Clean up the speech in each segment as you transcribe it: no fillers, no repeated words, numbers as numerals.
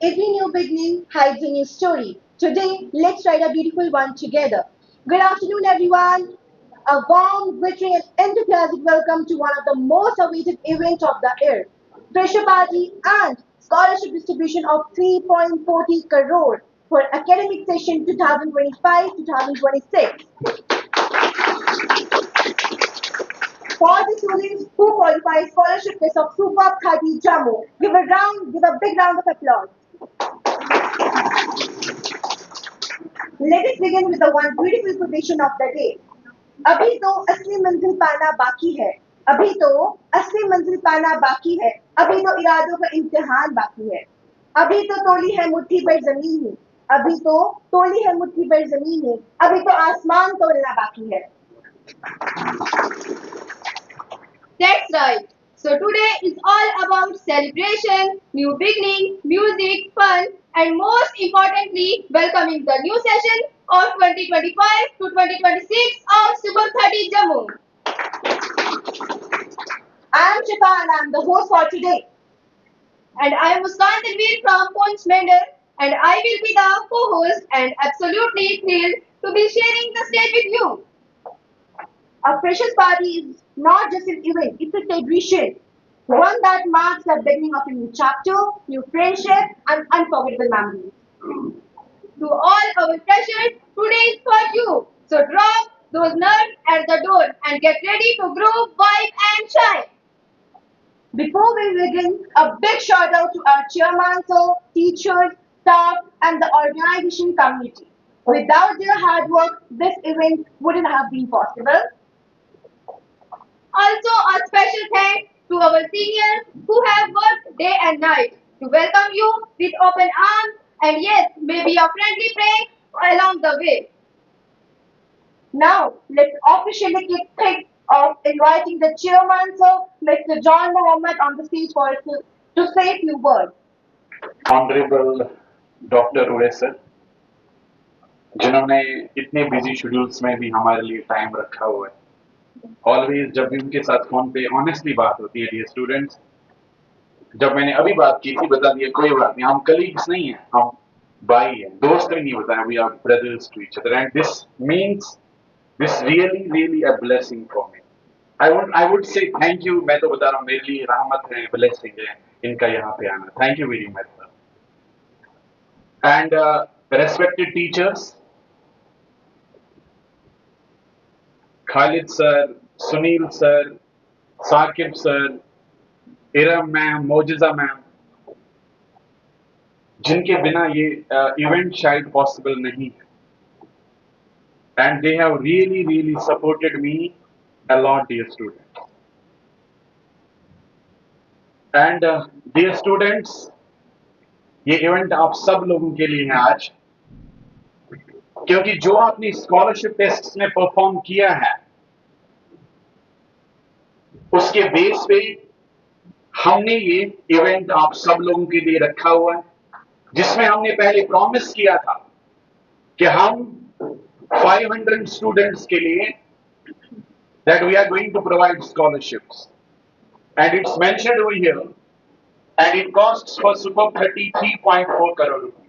Every new beginning hides a new story. Today, let's write a beautiful one together. Good afternoon, everyone. A warm, glittering, and enthusiastic welcome to one of the most awaited events of the year. Fresher Party and scholarship distribution of 3.40 crore for academic session 2025-2026. For the students who qualify scholarship test of Superb 30 Jammu, give a big round of applause. Let us begin with the one beautiful quotation of the day. अभी तो असली मंजिल पाना बाकी है अभी तो असली मंजिल पाना बाकी है अभी तो इरादों का इम्तिहान बाकी है अभी तो तोली है मुट्ठी पर जमीन ही अभी तो तोली है मुट्ठी पर जमीन ही अभी तो आसमान तोलना बाकी है. That's right. So today is all about celebration, new beginning, music, fun, and most importantly, welcoming the new session of 2025 to 2026 of Super 30 Jammu. I am Shifa and I am the host for today. And I am Muskan Tanveer from Ponch Mender, and I will be the co-host and absolutely thrilled to be sharing the stage with you. A freshers party is not just an event, it's a celebration. One that marks the beginning of a new chapter, new friendship, and unforgettable memories. To all our freshers, today is for you. So drop those nerves at the door and get ready to groove, vibe, and shine. Before we begin, a big shout out to our chairman, teachers, staff, and the organization community. Without their hard work, this event wouldn't have been possible. Also, a special thanks to our seniors who have worked day and night to welcome you with open arms and yes, maybe a friendly prank along the way. Now, let's officially kick things off inviting the chairman, sir, Mr. John Mohammed, on the stage for us to say a few words. Honourable doctor ओएसर जिन्होंने इतने busy schedules में भी हमारे लिए time रखा हुआ है. ऑलवेज जब भी उनके साथ फोन पे ऑनेस्टली बात होती है डियर स्टूडेंट्स, जब मैंने अभी बात की थी बता दिया कोई बात नहीं, हम कलीग्स नहीं हैं, हम भाई हैं, दोस्त भी नहीं बताया, we are brothers to each other and this means this really a blessing for me. I would say thank you. मैं तो बता रहा हूँ मेरे लिए रहमत है, ब्लेसिंग है इनका यहाँ पे आना. Thank you very much. And respected teachers, Khalid sir, Sunil sir, Saqib sir, Iram ma'am, Mojiza ma'am, जिनके बिना ये इवेंट शायद पॉसिबल नहीं है. And they have really supported me a lot, dear students. And dear students, ये event आप सब लोगों के लिए है आज, क्योंकि जो आपने स्कॉलरशिप टेस्ट में परफॉर्म किया है उसके बेस पे हमने ये इवेंट आप सब लोगों के लिए रखा हुआ है, जिसमें हमने पहले प्रॉमिस किया था कि हम 500 स्टूडेंट्स के लिए that we are going to provide scholarships, and it's mentioned over here, and it costs for Superb 33.4 crore rupees.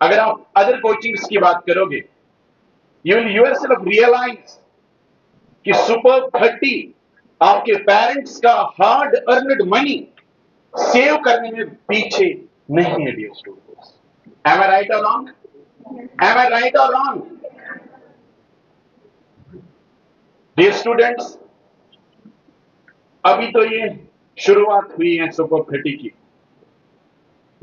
अगर आप अदर कोचिंग्स की बात करोगे, you will yourself realize कि Superb 30 आपके पेरेंट्स का हार्ड अर्नड मनी सेव करने में पीछे नहीं है डियर स्टूडेंट्स. एम आई राइट और रॉन्ग? एम आई राइट और रॉन्ग? डियर स्टूडेंट्स, अभी तो ये शुरुआत हुई है Superb 30 की.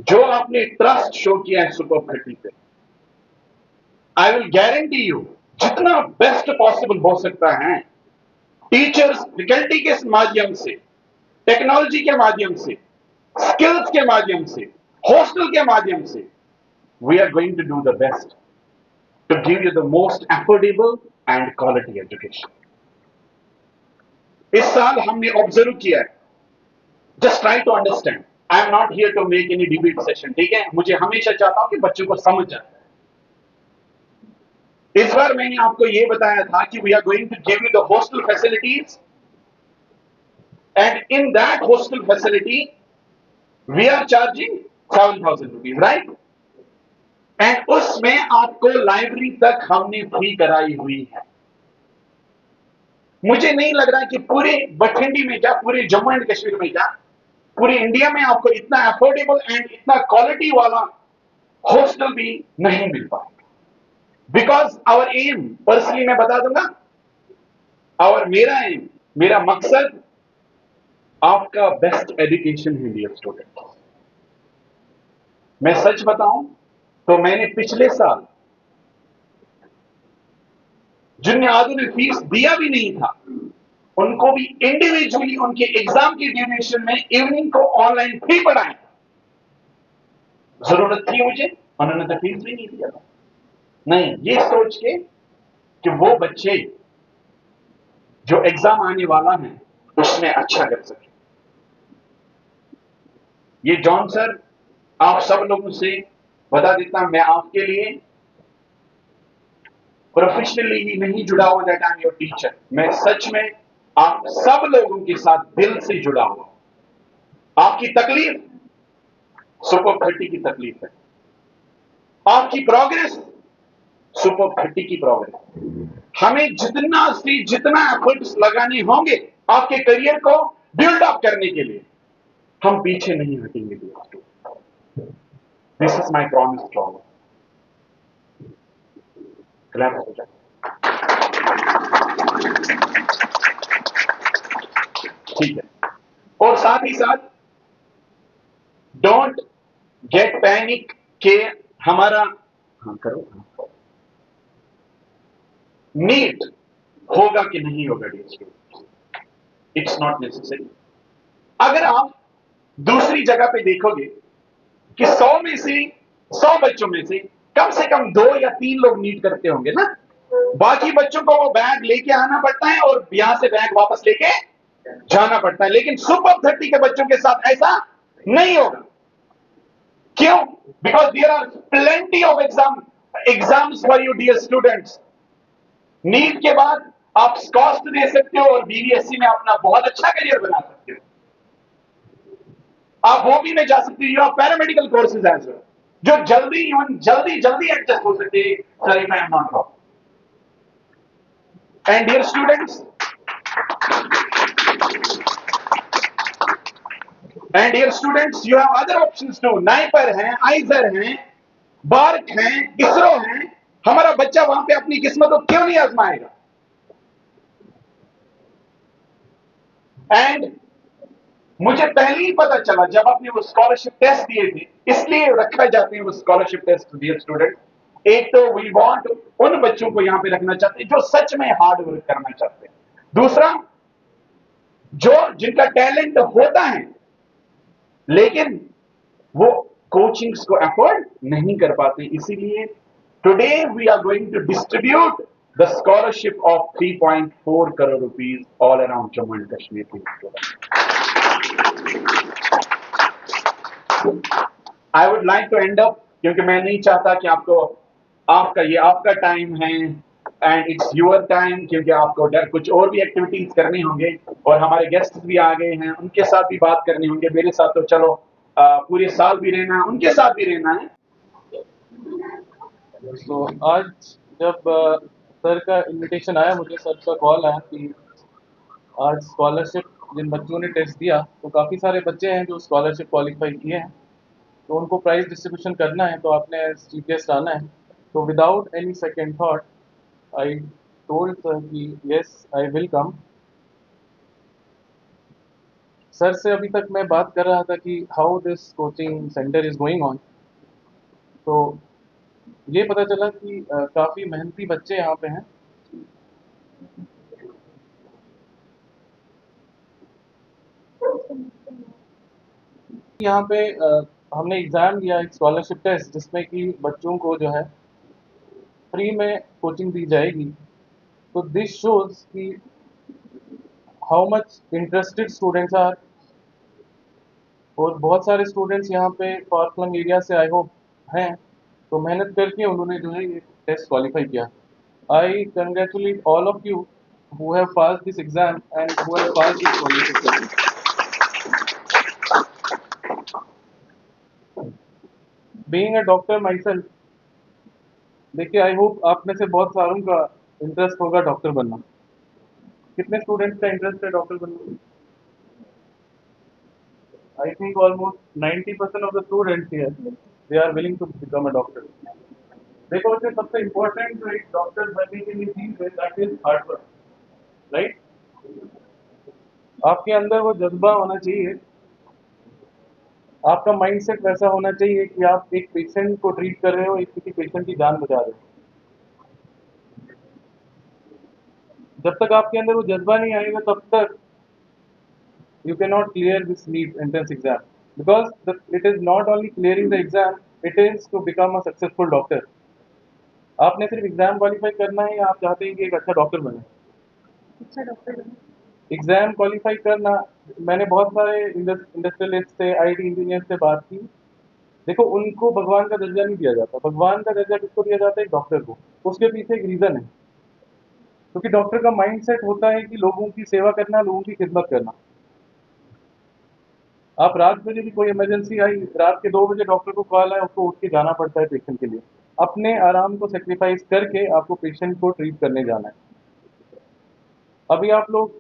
जो आपने ट्रस्ट शो किया है Superb 30 पे, आई विल गारंटी यू जितना बेस्ट पॉसिबल हो सकता है टीचर्स फैकल्टी के माध्यम से, टेक्नोलॉजी के माध्यम से, स्किल्स के माध्यम से, हॉस्टल के माध्यम से, we are going to do the best to give you the most affordable and quality education. इस साल हमने ऑब्जर्व किया है, just try to understand. I am not here to make any debate session, ठीक है? मुझे हमेशा चाहता हूं कि बच्चों को समझ जाए. इस बार मैंने आपको यह बताया था कि we are going to give you the hostel facilities, and in that hostel facility we are charging 7,000 rupees, right? And उसमें आपको लाइब्रेरी तक हमने फ्री कराई हुई है। मुझे नहीं लग रहा कि पूरे बठिंडी में क्या, पूरे जम्मू एंड कश्मीर में क्या, पूरे इंडिया में आपको इतना अफोर्डेबल एंड इतना क्वालिटी वाला हॉस्टल भी नहीं मिल पाएगा। बिकॉज आवर एम, पर्सनली मैं बता दूंगा, मेरा एम, मेरा मकसद आपका बेस्ट एजुकेशन है डियर स्टूडेंट। मैं सच बताऊं तो मैंने पिछले साल जिन आदमी ने फीस दिया भी नहीं था, उनको भी इंडिविजुअली उनके एग्जाम की ड्यूरेशन में इवनिंग को ऑनलाइन फ्री पढ़ाया। जरूरत थी मुझे, उन्होंने तो फीस भी नहीं दिया था। नहीं, ये सोच के कि वो बच्चे जो एग्जाम आने वाला है उसमें अच्छा कर सके। ये जॉन सर, आप सब लोगों से बता देता हूं, मैं आपके लिए प्रोफेशनली ही नहीं जुड़ा हुआ, that I am your teacher. मैं सच में आप सब लोगों के साथ दिल से जुड़ा हुआ। आपकी तकलीफ सुपर 30 की तकलीफ है, आपकी प्रोग्रेस सुपर 30 की प्रोग्रेस। हमें जितना से जितना एफर्ट्स लगाने होंगे आपके करियर को बिल्ड अप करने के लिए, हम पीछे नहीं हटेंगे। This is my promise to all. Clap हो जाए, ठीक है। और साथ ही साथ डोंट गेट पैनिक के हमारा, हाँ करो, नीट होगा कि नहीं होगा dear student, it's not necessary. अगर आप दूसरी जगह पे देखोगे कि 100 बच्चों में से कम 2 या 3 लोग नीट करते होंगे ना, बाकी बच्चों को वो बैग लेके आना पड़ता है और यहां से बैग वापस लेके जाना पड़ता है। लेकिन सुपर 30 के बच्चों के साथ ऐसा नहीं होगा। क्यों? Because there are plenty of exams for you dear students. NEET के बाद आप कॉस्ट दे सकते हो और बीबीएससी में अपना बहुत अच्छा करियर बना सकते हो। आप वो भी में जा सकते हो, आप पैरामेडिकल कोर्सेज एज वेल, जो जल्दी एडजस्ट हो सकते हैं। Sir, if I am not wrong. And dear students, you have other options too. NIPER हैं, आइजर हैं, बार्क हैं, इसरो हैं। हमारा बच्चा वहां पे अपनी किस्मत को क्यों नहीं आजमाएगा? एंड मुझे पहले ही पता चला जब आपने वो स्कॉलरशिप टेस्ट दिए थे, इसलिए रखा जाते हैं वो स्कॉलरशिप टेस्ट डियर स्टूडेंट। एक तो वी वांट उन बच्चों को यहां पे रखना चाहते हैं जो सच में हार्ड वर्क करना चाहते हैं। दूसरा, जो जिनका टैलेंट होता है लेकिन वो कोचिंग्स को अफोर्ड नहीं कर पाते, इसीलिए today we are going to distribute the scholarship of 3.4 crore rupees all around Jammu and Kashmir के student. I would like to end up, क्योंकि मैं नहीं चाहता कि आपका टाइम है एंड इट्स योर टाइम, क्योंकि आपको कुछ और भी एक्टिविटीज करने होंगे और हमारे गेस्ट भी आ गए हैं, उनके साथ भी बात करनी होंगे। मेरे साथ तो चलो पूरे साल भी रहना है, उनके साथ भी रहना है। तो आज जब सर का इनविटेशन आया, मुझे सर का कॉल आया कि आज स्कॉलरशिप जिन बच्चों ने टेस्ट दिया, तो काफ़ी सारे बच्चे हैं जो स्कॉलरशिप क्वालिफाई किए हैं, तो उनको प्राइज डिस्ट्रीब्यूशन करना है, तो आपने चीफ गेस्ट आना है। तो without any second thought I told sir कि yes I will come. Sir से अभी तक मैं बात कर रहा था कि how this coaching centre is going on, तो ये पता चला कि काफ़ी मेहनती बच्चे यहाँ पे हैं। यहाँ पे हमने एग्ज़ाम दिया, एक स्कॉलरशिप टेस्ट, जिसमें कि बच्चों को जो है फ्री में कोचिंग दी जाएगी। तो दिस शोज कि how much interested students are, और बहुत सारे स्टूडेंट्स यहाँ पे फार फ्लंग एरिया से आई होप हैं, तो मेहनत करके उन्होंने जो है ये टेस्ट क्वालिफाई किया। आई congratulate all of you who have passed this exam and who have passed this qualification. Being a doctor my self, देखिए आई होप आप में से बहुत सारों का इंटरेस्ट होगा डॉक्टर बनना। कितने स्टूडेंट्स का इंटरेस्ट है डॉक्टर बनना? I think almost 90% of the students here they are willing to become a doctor. देखो वैसे सबसे इम्पोर्टेंट जो एक डॉक्टर बनने के लिए चीज है that is hard work, right? आपके अंदर वो जज्बा होना चाहिए, आपका माइंडसेट वैसा होना चाहिए कि आप एक पेशेंट को ट्रीट कर रहे हो, एक किसी पेशेंट की जान बचा रहे हो। जब तक आपके अंदर वो जज्बा नहीं आएगा तब तक you cannot clear this NEET entrance exam, because it is not only clearing the exam, it is to become a successful doctor. आपने सिर्फ एग्जाम क्वालिफाई करना है या आप चाहते हैं कि एक अच्छा डॉक्टर बने? अच्छा डॉक्टर एग्जाम क्वालिफाई करना, मैंने बहुत सारे इंडस्ट्रियलिस्ट से, आईटी इंजीनियर से बात की। देखो उनको भगवान का दर्जा नहीं दिया जाता, भगवान का दर्जा किसको दिया जाता है? एक डॉक्टर को। उसके पीछे एक रीजन है, क्योंकि डॉक्टर का माइंडसेट होता है कि लोगों की सेवा करना, लोगों की खिदमत करना। आप रात में भी कोई इमरजेंसी आई, रात के 2 बजे डॉक्टर को कॉल आया, उसको उठ के जाना पड़ता है पेशेंट के लिए। अपने आराम को सेक्रीफाइस करके आपको पेशेंट को ट्रीट करने जाना है। अभी आप लोग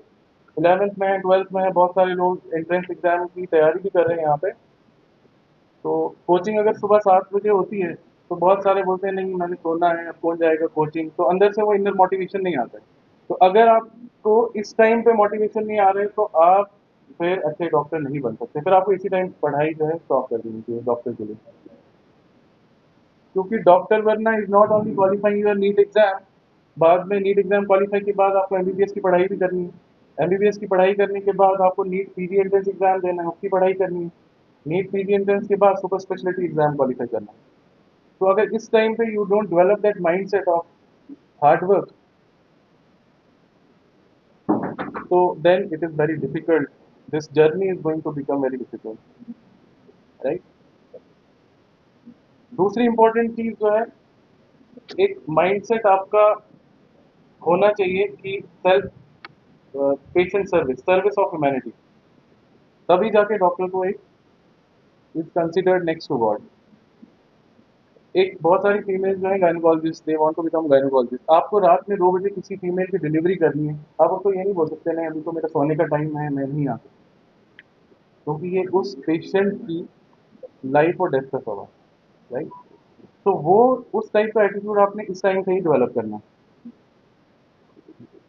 11th में हैं, 12th में हैं, बहुत सारे लोग एंट्रेंस एग्जाम की तैयारी भी कर रहे हैं यहाँ पे। तो कोचिंग अगर सुबह 7 बजे होती है तो बहुत सारे बोलते हैं नहीं मैंने सोना है, अब कौन जाएगा कोचिंग। तो अंदर से वो इनर मोटिवेशन नहीं आता है। तो अगर आपको इस टाइम पे मोटिवेशन नहीं आ रहे तो आप फिर अच्छे डॉक्टर नहीं बन सकते, फिर आपको इसी टाइम पढ़ाई जो है स्टॉप कर देनी चाहिए डॉक्टर के लिए। क्योंकि डॉक्टर बनना is not only qualifying your NEET exam, बाद में नीट एग्जाम क्वालिफाई के बाद आपको एमबीबीएस की पढ़ाई भी करनी है। एमबीबीएस की पढ़ाई करने के बाद आपको नीट पीजी एंट्रेंस एग्जाम देना है, उसकी पढ़ाई करनी है। नीट पीजी एंट्रेंस के बाद सुपर स्पेशलिटी एग्जाम क्वालिफाई करना है। तो अगर इस टाइम पे you don't develop that mindset of hard work, so then it is very difficult, this journey is going to become very difficult, right? दूसरी important चीज जो है, एक माइंडसेट आपका होना चाहिए कि self patient service, service of humanity, तभी जाके डॉक्टर को एक is considered next to God. एक बहुत सारी फीमेल जो है gynaecologist, they want to become gynaecologist. आपको रात में 2 बजे किसी फीमेल की डिलीवरी करनी है, आप उसको ये नहीं बोल सकते नहीं अभी तो मेरा सोने का टाइम है, मैं नहीं आ सकता, क्योंकि ये उस पेशेंट की लाइफ और डेथ का सवाल, राइट? तो वो उस टाइप का एटीट्यूड आपने इस टाइम से ही डेवलप करना है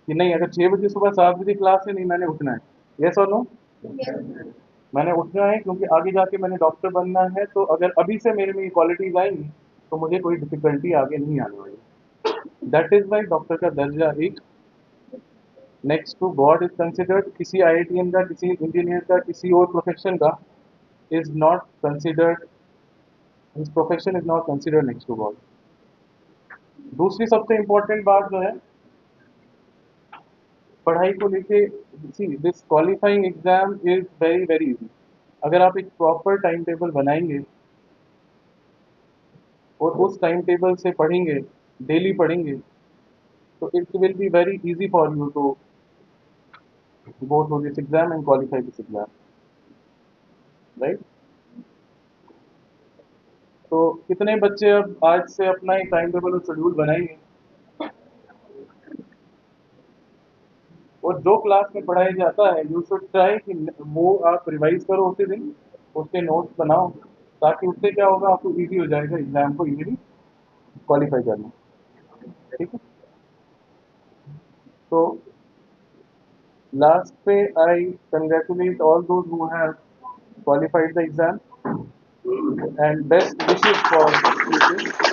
कि नहीं अगर 6 बजे सुबह 7 बजे क्लास है, नहीं मैंने उठना है। यस और नो? मैंने उठना है क्योंकि आगे जाके मैंने डॉक्टर बनना है। तो अगर अभी से मेरे में ये क्वालिटीज आएंगी तो मुझे कोई डिफिकल्टी आगे नहीं आने वाली। दैट इज वाई डॉक्टर का दर्जा एक next to God is considered. किसी आईआईटीएन का, किसी इंजीनियर का, किसी और प्रोफेशन का is not considered, his profession is not considered next to God. दूसरी सबसे इम्पोर्टेंट बात जो है पढ़ाई को लेके, see this qualifying exam is very very easy. अगर आप एक प्रॉपर टाइम टेबल बनाएंगे और उस टाइम टेबल से पढ़ेंगे, डेली पढ़ेंगे, तो it will be very easy for you to go through this exam and qualify this exam, right? तो कितने बच्चे अब आज से अपना एक टाइम टेबल और शेड्यूल बनाएंगे और जो क्लास में पढ़ाया जाता है यू शुड ट्राई कि वो आप रिवाइज करो उसी दिन, उसके नोट्स बनाओ, ताकि उससे क्या होगा आपको इजी हो जाएगा एग्जाम को इजीली क्वालिफाई करना, ठीक है? तो लास्ट पे आई congratulate all those who have qualified the exam and best wishes for future.